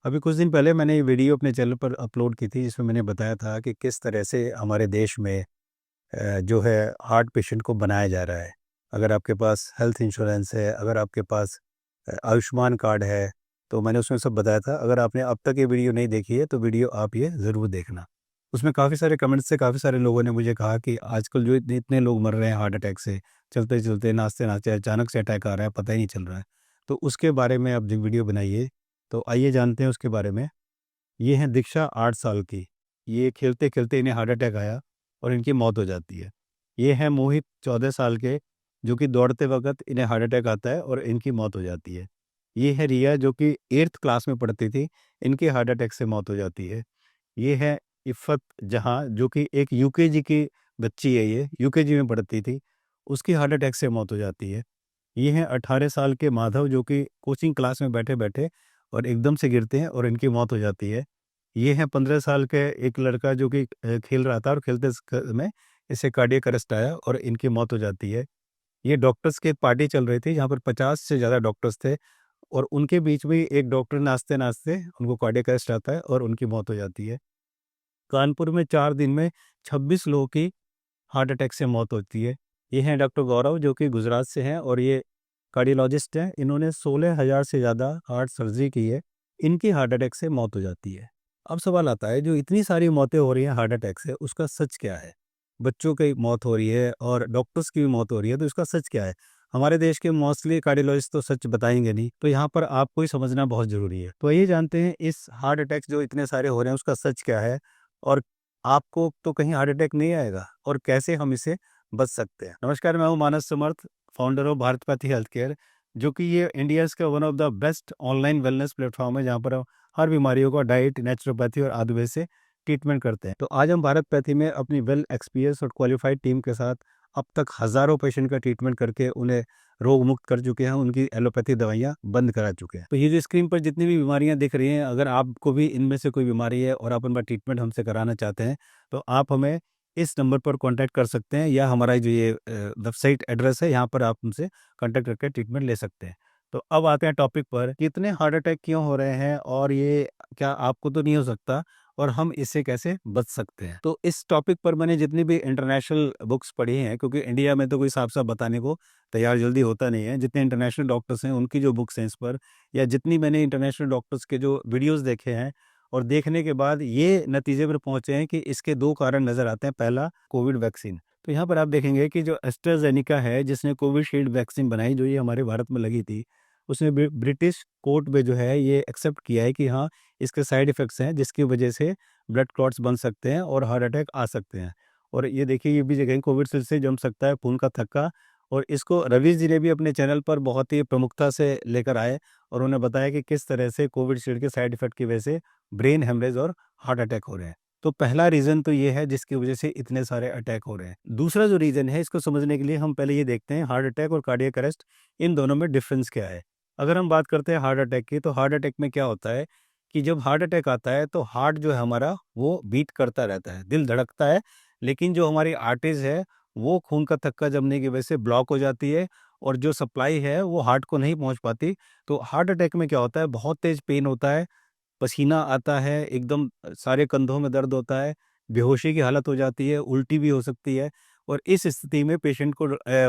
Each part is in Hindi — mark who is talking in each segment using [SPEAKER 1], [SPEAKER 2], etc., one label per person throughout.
[SPEAKER 1] अभी कुछ दिन पहले मैंने ये वीडियो अपने चैनल पर अपलोड की थी जिसमें मैंने बताया था कि किस तरह से हमारे देश में जो है हार्ट पेशेंट को बनाया जा रहा है। अगर आपके पास हेल्थ इंश्योरेंस है, अगर आपके पास आयुष्मान कार्ड है, तो मैंने उसमें सब बताया था। अगर आपने अब तक ये वीडियो नहीं देखी है तो वीडियो आप ये ज़रूर देखना। उसमें काफ़ी सारे कमेंट्स से काफ़ी सारे लोगों ने मुझे कहा कि आजकल जो इतने इतने लोग मर रहे हैं हार्ट अटैक से, चलते चलते नाचते नाचते अचानक से अटैक आ रहा है, पता ही नहीं चल रहा है। तो उसके बारे में अब जो वीडियो बनाई है, तो आइए जानते हैं उसके बारे में। ये हैं दीक्षा 8 साल की। ये खेलते-खेलते इन्हें हार्ट अटैक आया और इनकी मौत हो जाती है। ये हैं मोहित 14 साल के, जो कि दौड़ते वक़्त इन्हें हार्ट अटैक आता है और इनकी मौत हो जाती है। ये है रिया, जो कि 8th क्लास में पढ़ती थी, इनकी हार्ट अटैक से मौत हो जाती है। ये है इफ़त जहाँ, जो कि एक यूकेजी की बच्ची है, ये यूकेजी में पढ़ती थी, उसकी हार्ट अटैक से मौत हो जाती है। ये हैं 18 साल के माधव, जो कि कोचिंग क्लास में बैठे-बैठे और एकदम से गिरते हैं और इनकी मौत हो जाती है। ये हैं 15 साल के एक लड़का, जो कि खेल रहा था और खेलते में इसे कार्डियक अरेस्ट आया और इनकी मौत हो जाती है। ये डॉक्टर्स की एक पार्टी चल रही थी जहाँ पर 50 से ज़्यादा डॉक्टर्स थे और उनके बीच में एक डॉक्टर नाचते-नाचते उनको कार्डियक अरेस्ट आता है और उनकी मौत हो जाती है। कानपुर में 4 दिन में 26 लोगों की हार्ट अटैक से मौत होती है। ये हैं डॉक्टर गौरव, जो कि गुजरात से हैं और ये कार्डियोलॉजिस्ट हैं। इन्होंने 16,000 से ज़्यादा हार्ट सर्जरी की है। इनकी हार्ट अटैक से मौत हो जाती है। अब सवाल आता है, जो इतनी सारी मौतें हो रही हैं हार्ट अटैक से, उसका सच क्या है? बच्चों की मौत हो रही है और डॉक्टर्स की भी मौत हो रही है, तो इसका सच क्या है? हमारे देश के मोस्टली कार्डियोलॉजिस्ट तो सच बताएँगे नहीं, तो यहाँ पर आपको ही समझना बहुत ज़रूरी है। तो आइए जानते हैं इस हार्ट अटैक जो इतने सारे हो रहे हैं, उसका सच क्या है? और आपको तो कहीं हार्ट अटैक नहीं आएगा और कैसे हम इससे बच सकते हैं। नमस्कार, मैं हूँ Manas Samarth, founder of Bharat Pathy health care, जो कि ये इंडियाज़ का one of the best online wellness platform है, जहाँ पर हम हर बीमारियों का डाइट, नेचुरोपैथी और आयुर्वेद से ट्रीटमेंट करते हैं। तो आज हम भारत पैथी में अपनी वेल एक्सपीरियंस और क्वालिफाइड टीम के साथ अब तक हज़ारों पेशेंट का ट्रीटमेंट करके उन्हें रोग मुक्त कर चुके हैं, उनकी एलोपैथी दवाइयाँ बंद करा चुके हैं। तो ये जो स्क्रीन पर जितनी भी बीमारियाँ दिख रही हैं, अगर आपको भी इनमें से कोई बीमारी है और आप उनका ट्रीटमेंट हमसे कराना चाहते हैं, तो आप हमें इस नंबर पर कॉन्टैक्ट कर सकते हैं, या हमारा जो ये वेबसाइट एड्रेस है, यहाँ पर आप हमसे कॉन्टैक्ट करके ट्रीटमेंट ले सकते हैं। तो अब आते हैं टॉपिक पर कि इतने हार्ट अटैक क्यों हो रहे हैं और ये क्या आपको तो नहीं हो सकता, और हम इससे कैसे बच सकते हैं। तो इस टॉपिक पर मैंने जितनी भी इंटरनेशनल बुक्स पढ़ी हैं, क्योंकि इंडिया में तो कोई साफ-साफ बताने को तैयार जल्दी होता नहीं है। जितने इंटरनेशनल डॉक्टर्स हैं, उनकी जो बुक्स हैं इस पर, या जितनी मैंने इंटरनेशनल डॉक्टर्स के जो वीडियोज़ देखे हैं, और देखने के बाद ये नतीजे पर पहुँचे हैं कि इसके 2 कारण नज़र आते हैं। पहला, कोविड वैक्सीन। तो यहाँ पर आप देखेंगे कि जो एस्ट्राज़ेनेका है, जिसने कोविशील्ड वैक्सीन बनाई, जो ये हमारे भारत में लगी थी, उसने ब्रिटिश कोर्ट में जो है ये एक्सेप्ट किया है कि हाँ, इसके साइड इफ़ेक्ट्स हैं, जिसकी वजह से ब्लड क्लॉट्स बन सकते हैं और हार्ट अटैक आ सकते हैं। और ये देखिए, ये भी जगह कोविड से जम सकता है खून का थक्का, और इसको रवीश जी ने भी अपने चैनल पर बहुत ही प्रमुखता से लेकर आए और उन्होंने बताया कि किस तरह से कोविशील्ड के साइड इफ़ेक्ट की वजह से ब्रेन हेमरेज और हार्ट अटैक हो रहे हैं। तो पहला रीज़न तो ये है जिसकी वजह से इतने सारे अटैक हो रहे हैं। दूसरा जो रीज़न है, इसको समझने के लिए हम पहले ये देखते हैं हार्ट अटैक और कार्डियक अरेस्ट, इन दोनों में डिफ़रेंस क्या है? अगर हम बात करते हैं हार्ट अटैक की, तो हार्ट अटैक में क्या होता है कि जब हार्ट अटैक आता है तो हार्ट जो है हमारा, वो बीट करता रहता है, दिल धड़कता है, लेकिन जो हमारी आर्टरीज़ है, वो खून का थक्का जमने की वजह से ब्लॉक हो जाती है और जो सप्लाई है वो हार्ट को नहीं पहुँच पाती। तो हार्ट अटैक में क्या होता है, बहुत तेज़ पेन होता है, पसीना आता है, एकदम सारे कंधों में दर्द होता है, बेहोशी की हालत हो जाती है, उल्टी भी हो सकती है, और इस स्थिति में पेशेंट को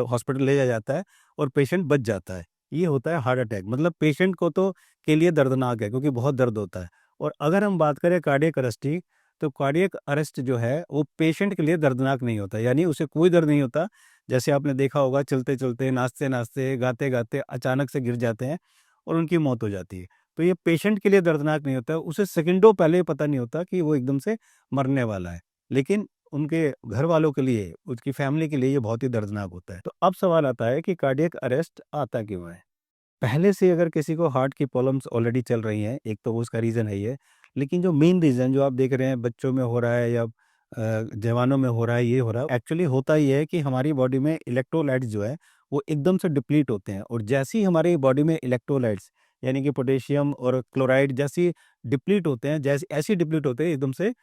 [SPEAKER 1] हॉस्पिटल ले जाया जाता है और पेशेंट बच जाता है। ये होता है हार्ट अटैक, मतलब पेशेंट को तो के लिए दर्दनाक है, क्योंकि बहुत दर्द होता है। और अगर हम बात करें कार्डियक अरेस्ट की, तो कार्डियक अरेस्ट जो है वो पेशेंट के लिए दर्दनाक नहीं होता, यानी उसे कोई दर्द नहीं होता। जैसे आपने देखा होगा, चलते-चलते, नाचते-नाचते, गाते-गाते अचानक से गिर जाते हैं और उनकी मौत हो जाती है। तो ये पेशेंट के लिए दर्दनाक नहीं होता है, उसे सेकंडों पहले पता नहीं होता कि वो एकदम से मरने वाला है। लेकिन उनके घर वालों के लिए, उसकी फैमिली के लिए ये बहुत ही दर्दनाक होता है। तो अब सवाल आता है कि कार्डियक अरेस्ट आता क्यों है? पहले से अगर किसी को हार्ट की प्रॉब्लम्स ऑलरेडी चल रही हैं, एक तो वो उसका रीज़न है ये। लेकिन जो मेन रीज़न जो आप देख रहे हैं, बच्चों में हो रहा है या जवानों में हो रहा है, ये हो रहा है, एक्चुअली होता ये है कि हमारी बॉडी में इलेक्ट्रोलाइट्स जो है, वो एकदम से डिप्लीट होते हैं, और जैसे ही हमारी बॉडी में इलेक्ट्रोलाइट्स, यानी कि पोटेशियम और क्लोराइड जैसी डिप्लीट होते हैं, जैसे ऐसे डिप्लीट होते हैं, एकदम से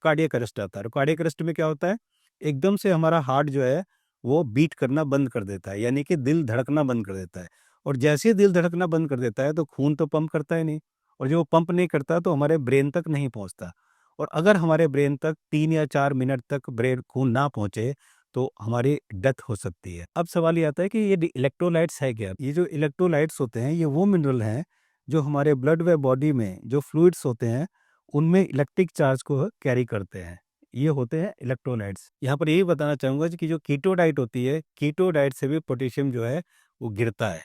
[SPEAKER 1] कार्डियक अरेस्ट आता है। और कार्डियक अरेस्ट में क्या होता है, एकदम से हमारा हार्ट जो है, वो बीट करना बंद कर देता है, यानी कि दिल धड़कना बंद कर देता है। और जैसे ही दिल धड़कना बंद कर देता है, तो खून तो पंप करता ही नहीं, और जो पंप नहीं करता तो हमारे ब्रेन तक नहीं पहुंचता। और अगर हमारे ब्रेन तक 3 या 4 मिनट तक ब्रेन खून ना पहुंचे तो हमारी डेथ हो सकती है। अब सवाल ये आता है कि ये इलेक्ट्रोलाइट्स है क्या? ये जो इलेक्ट्रोलाइट्स होते हैं ये वो मिनरल हैं जो हमारे ब्लड व बॉडी में जो फ्लूइड्स होते हैं उनमें इलेक्ट्रिक चार्ज को कैरी करते हैं। ये होते हैं इलेक्ट्रोलाइट्स। यहाँ पर यही बताना चाहूंगा कि जो कीटो डाइट होती है, कीटो डाइट से भी पोटेशियम जो है वो गिरता है।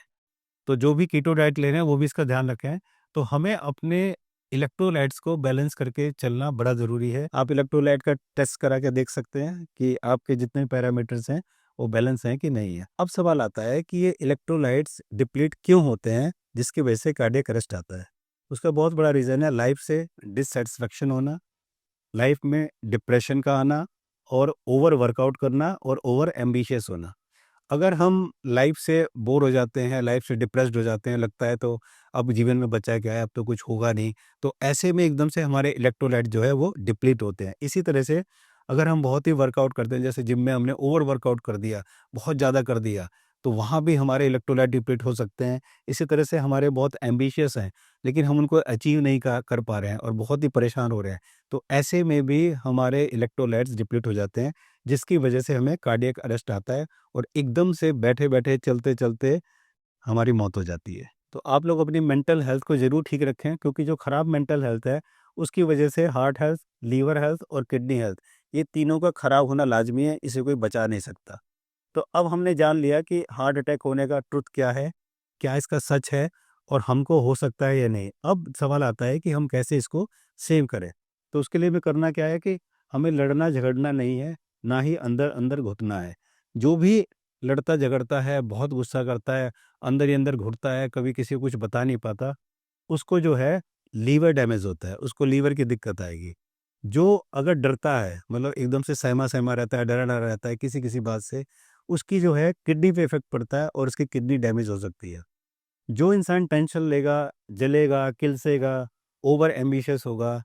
[SPEAKER 1] तो जो भी कीटो डाइट ले रहे हैं वो भी इसका ध्यान रखें। तो हमें अपने इलेक्ट्रोलाइट्स को बैलेंस करके चलना बड़ा ज़रूरी है। आप इलेक्ट्रोलाइट का टेस्ट करा के देख सकते हैं कि आपके जितने पैरामीटर्स हैं वो बैलेंस हैं कि नहीं है। अब सवाल आता है कि ये इलेक्ट्रोलाइट्स डिप्लीट क्यों होते हैं जिसकी वजह से कार्डियक अरेस्ट आता है। उसका बहुत बड़ा रीज़न है लाइफ से डिससेटिस्फेक्शन होना, लाइफ में डिप्रेशन का आना और ओवर वर्कआउट करना और ओवर एम्बिशियस होना। अगर हम लाइफ से बोर हो जाते हैं, लाइफ से डिप्रेस्ड हो जाते हैं, लगता है तो अब जीवन में बचा क्या है, अब तो कुछ होगा नहीं, तो ऐसे में एकदम से हमारे इलेक्ट्रोलाइट जो है वो डिप्लीट होते हैं। इसी तरह से अगर हम बहुत ही वर्कआउट करते हैं, जैसे जिम में हमने ओवर वर्कआउट कर दिया, बहुत ज़्यादा कर दिया, तो वहाँ भी हमारे इलेक्ट्रोलाइट डिप्लीट हो सकते हैं। इसी तरह से हमारे बहुत एम्बिशियस हैं, लेकिन हम उनको अचीव नहीं कर पा रहे हैं और बहुत ही परेशान हो रहे हैं, तो ऐसे में भी हमारे इलेक्ट्रोलाइट्स डिप्लीट हो जाते हैं, जिसकी वजह से हमें कार्डियक अरेस्ट आता है और एकदम से बैठे-बैठे, चलते-चलते हमारी मौत हो जाती है। तो आप लोग अपनी मेंटल हेल्थ को ज़रूर ठीक रखें, क्योंकि जो खराब मेंटल हेल्थ है, उसकी वजह से हार्ट हेल्थ, लीवर हेल्थ और किडनी हेल्थ, ये तीनों का खराब होना लाज़मी है, इसे कोई बचा नहीं सकता। तो अब हमने जान लिया कि हार्ट अटैक होने का ट्रुथ क्या है, क्या इसका सच है और हमको हो सकता है या नहीं। अब सवाल आता है कि हम कैसे इसको सेव करें। तो उसके लिए हमें करना क्या है कि हमें लड़ना-झगड़ना नहीं है, ना ही अंदर-अंदर घुटना है। जो भी लड़ता-झगड़ता है, बहुत गुस्सा करता है, अंदर ही अंदर घुटता है, कभी किसी को कुछ बता नहीं पाता, उसको जो है लीवर डैमेज होता है, उसको लीवर की दिक्कत आएगी। जो अगर डरता है, मतलब एकदम से सहमा-सहमा रहता है, डरा-डरा रहता है किसी-किसी बात से, उसकी जो है किडनी पे इफ़ेक्ट पड़ता है और उसकी किडनी डैमेज हो सकती है। जो इंसान टेंशन लेगा, जलेगा, किलसेगा, ओवर एम्बिशियस होगा,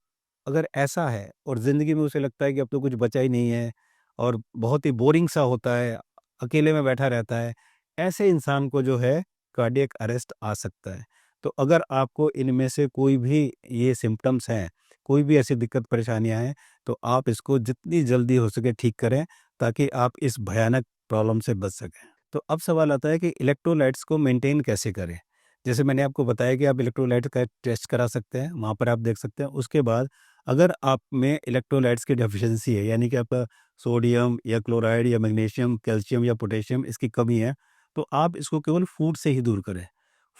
[SPEAKER 1] अगर ऐसा है और ज़िंदगी में उसे लगता है कि अब तो कुछ बचा ही नहीं है और बहुत ही बोरिंग सा होता है, अकेले में बैठा रहता है, ऐसे इंसान को जो है कार्डियक अरेस्ट आ सकता है। तो अगर आपको इनमें से कोई भी ये सिम्पटम्स हैं, कोई भी ऐसी दिक्कत परेशानियाँ हैं, तो आप इसको जितनी जल्दी हो सके ठीक करें, ताकि आप इस भयानक प्रॉब्लम से बच सकें। तो अब सवाल आता है कि इलेक्ट्रोलाइट्स को मेंटेन कैसे करें? जैसे मैंने आपको बताया कि आप इलेक्ट्रोलाइट का टेस्ट करा सकते हैं, वहाँ पर आप देख सकते हैं। उसके बाद अगर आप में इलेक्ट्रोलाइट्स की डेफिशिएंसी है, यानी कि आपका सोडियम या क्लोराइड या मैग्नीशियम, कैल्शियम या पोटेशियम इसकी कमी है, तो आप इसको केवल फूड से ही दूर करें।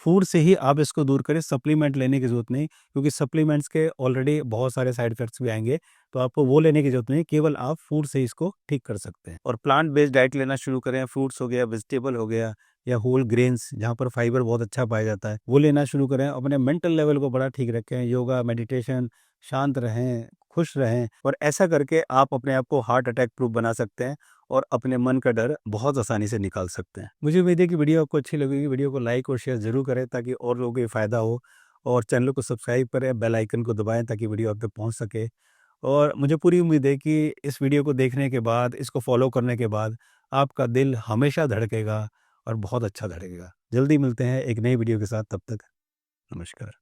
[SPEAKER 1] फूड से ही आप इसको दूर करें, सप्लीमेंट लेने की ज़रूरत नहीं, क्योंकि सप्लीमेंट्स के ऑलरेडी बहुत सारे साइड इफ़ेक्ट्स भी आएँगे, तो आपको वो लेने की ज़रूरत नहीं, केवल आप फूड से इसको ठीक कर सकते हैं। और प्लांट बेस्ड डाइट लेना शुरू करें, फ्रूट्स हो गया, वेजिटेबल हो गया या होल ग्रेन्स जहाँ पर फाइबर बहुत अच्छा पाया जाता है, वो लेना शुरू करें। अपने मेंटल लेवल को बड़ा ठीक रखें, योगा, मेडिटेशन, शांत रहें, खुश रहें और ऐसा करके आप अपने आप को हार्ट अटैक प्रूफ बना सकते हैं और अपने मन का डर बहुत आसानी से निकाल सकते हैं। मुझे उम्मीद है कि वीडियो आपको अच्छी लगेगी। वीडियो को लाइक और शेयर ज़रूर करें ताकि और लोगों को ये फ़ायदा हो और चैनल को सब्सक्राइब करें, बेल आइकन को दबाएँ ताकि वीडियो आप तक पहुँच सके। और मुझे पूरी उम्मीद है कि इस वीडियो को देखने के बाद, इसको फ़ॉलो करने के बाद आपका दिल हमेशा धड़केगा और बहुत अच्छा धड़केगा। जल्दी मिलते हैं एक नई वीडियो के साथ, तब तक नमस्कार।